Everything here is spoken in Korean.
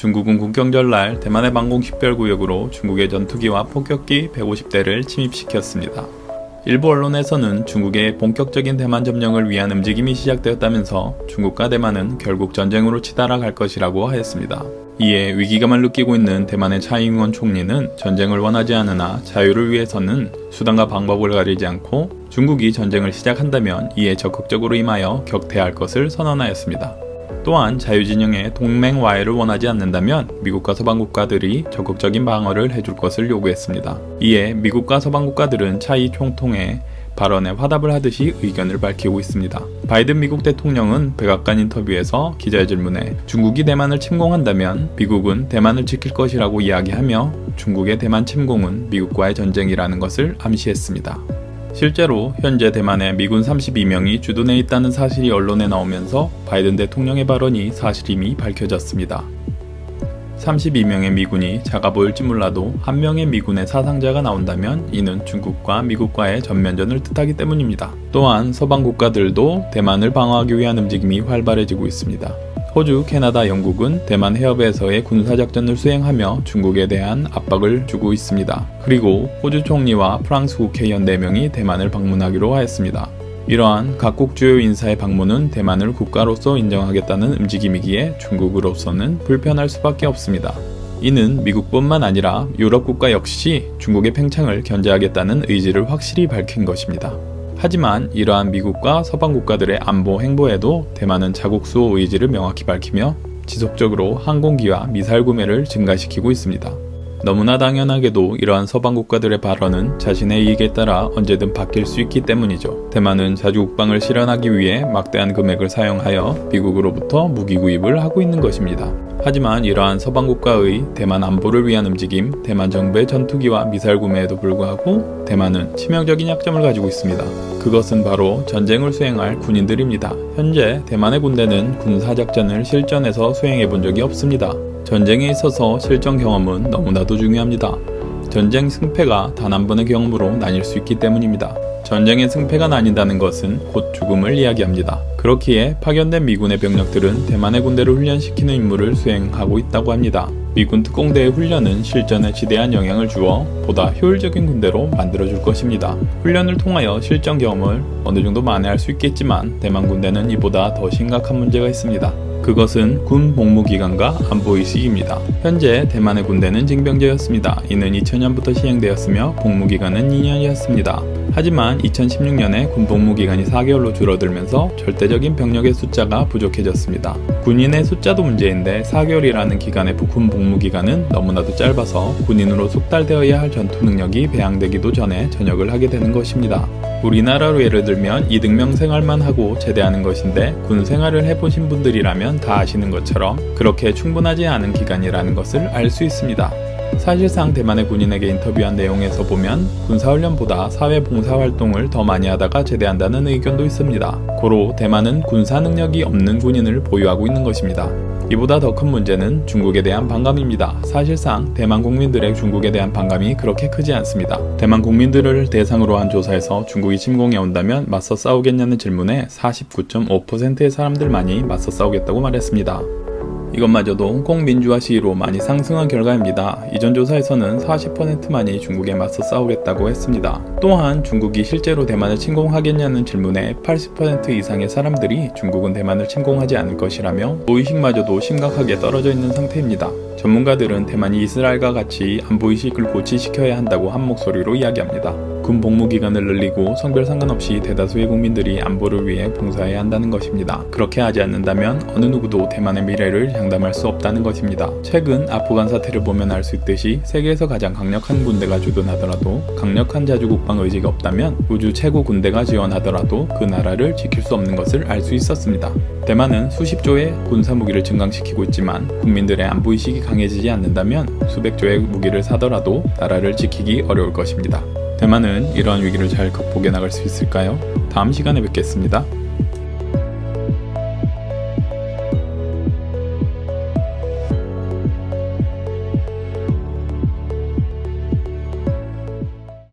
중국은 국경절날 대만의 방공 식별구역으로 중국의 전투기와 폭격기 150대를 침입시켰습니다. 일부 언론에서는 중국의 본격적인 대만 점령을 위한 움직임이 시작되었다면서 중국과 대만은 결국 전쟁으로 치달아갈 것이라고 하였습니다. 이에 위기감을 느끼고 있는 대만의 차이잉원 총리는 전쟁을 원하지 않으나 자유를 위해서는 수단과 방법을 가리지 않고 중국이 전쟁을 시작한다면 이에 적극적으로 임하여 격퇴할 것을 선언하였습니다. 또한 자유진영의 동맹 와해를 원하지 않는다면 미국과 서방 국가들이 적극적인 방어를 해줄 것을 요구했습니다. 이에 미국과 서방 국가들은 차이 총통의 발언에 화답을 하듯이 의견을 밝히고 있습니다. 바이든 미국 대통령은 백악관 인터뷰에서 기자의 질문에 중국이 대만을 침공한다면 미국은 대만을 지킬 것이라고 이야기하며 중국의 대만 침공은 미국과의 전쟁이라는 것을 암시했습니다. 실제로 현재 대만에 미군 32명이 주둔해 있다는 사실이 언론에 나오면서 바이든 대통령의 발언이 사실임이 밝혀졌습니다. 32명의 미군이 작아 보일지 몰라도 한 명의 미군의 사상자가 나온다면 이는 중국과 미국과의 전면전을 뜻하기 때문입니다. 또한 서방 국가들도 대만을 방어하기 위한 움직임이 활발해지고 있습니다. 호주, 캐나다, 영국은 대만 해협에서의 군사작전을 수행하며 중국에 대한 압박을 주고 있습니다. 그리고 호주 총리와 프랑스 국회의원 4명이 대만을 방문하기로 하였습니다. 이러한 각국 주요 인사의 방문은 대만을 국가로서 인정하겠다는 움직임이기에 중국으로서는 불편할 수밖에 없습니다. 이는 미국뿐만 아니라 유럽 국가 역시 중국의 팽창을 견제하겠다는 의지를 확실히 밝힌 것입니다. 하지만 이러한 미국과 서방 국가들의 안보 행보에도 대만은 자국 수호 의지를 명확히 밝히며 지속적으로 항공기와 미사일 구매를 증가시키고 있습니다. 너무나 당연하게도 이러한 서방 국가들의 발언은 자신의 이익에 따라 언제든 바뀔 수 있기 때문이죠. 대만은 자주국방을 실현하기 위해 막대한 금액을 사용하여 미국으로부터 무기 구입을 하고 있는 것입니다. 하지만 이러한 서방 국가의 대만 안보를 위한 움직임, 대만 정부의 전투기와 미사일 구매에도 불구하고 대만은 치명적인 약점을 가지고 있습니다. 그것은 바로 전쟁을 수행할 군인들입니다. 현재 대만의 군대는 군사작전을 실전에서 수행해 본 적이 없습니다. 전쟁에 있어서 실전 경험은 너무나도 중요합니다. 전쟁 승패가 단 한 번의 경험으로 나뉠 수 있기 때문입니다. 전쟁의 승패가 나뉜다는 것은 곧 죽음을 이야기합니다. 그렇기에 파견된 미군의 병력들은 대만의 군대를 훈련시키는 임무를 수행하고 있다고 합니다. 미군 특공대의 훈련은 실전에 지대한 영향을 주어 보다 효율적인 군대로 만들어줄 것입니다. 훈련을 통하여 실전 경험을 어느 정도 만회할 수 있겠지만 대만 군대는 이보다 더 심각한 문제가 있습니다. 그것은 군 복무기간과 안보의식입니다. 현재 대만의 군대는 징병제였습니다. 이는 2000년부터 시행되었으며 복무기간은 2년이었습니다. 하지만 2016년에 군 복무기간이 4개월로 줄어들면서 절대적인 병력의 숫자가 부족해졌습니다. 군인의 숫자도 문제인데 4개월이라는 기간의 군 복무기간은 너무나도 짧아서 군인으로 숙달되어야 할 전투 능력이 배양되기도 전에 전역을 하게 되는 것입니다. 우리나라로 예를 들면 이등병 생활만 하고 제대하는 것인데 군 생활을 해보신 분들이라면 다 아시는 것처럼 그렇게 충분하지 않은 기간이라는 것을 알 수 있습니다. 사실상 대만의 군인에게 인터뷰한 내용에서 보면 군사훈련보다 사회봉사활동을 더 많이 하다가 제대한다는 의견도 있습니다. 고로 대만은 군사 능력이 없는 군인을 보유하고 있는 것입니다. 이보다 더 큰 문제는 중국에 대한 반감입니다. 사실상 대만 국민들의 중국에 대한 반감이 그렇게 크지 않습니다. 대만 국민들을 대상으로 한 조사에서 중국이 침공해 온다면 맞서 싸우겠냐는 질문에 49.5%의 사람들만이 맞서 싸우겠다고 말했습니다. 이것마저도 홍콩 민주화 시위로 많이 상승한 결과입니다. 이전 조사에서는 40%만이 중국에 맞서 싸우겠다고 했습니다. 또한 중국이 실제로 대만을 침공하겠냐는 질문에 80% 이상의 사람들이 중국은 대만을 침공하지 않을 것이라며 의식마저도 심각하게 떨어져 있는 상태입니다. 전문가들은 대만이 이스라엘과 같이 안보의식을 고취시켜야 한다고 한 목소리로 이야기합니다. 군 복무기간을 늘리고 성별 상관없이 대다수의 국민들이 안보를 위해 봉사해야 한다는 것입니다. 그렇게 하지 않는다면 어느 누구도 대만의 미래를 장담할 수 없다는 것입니다. 최근 아프간 사태를 보면 알 수 있듯이 세계에서 가장 강력한 군대가 주둔하더라도 강력한 자주국방 의지가 없다면 우주 최고 군대가 지원하더라도 그 나라를 지킬 수 없는 것을 알 수 있었습니다. 대만은 수십 조의 군사무기를 증강시키고 있지만 국민들의 안보의식이 강해지지 않는다면 수백 조의 무기를 사더라도 나라를 지키기 어려울 것입니다. 대만은 이러한 위기를 잘 극복해 나갈 수 있을까요? 다음 시간에 뵙겠습니다.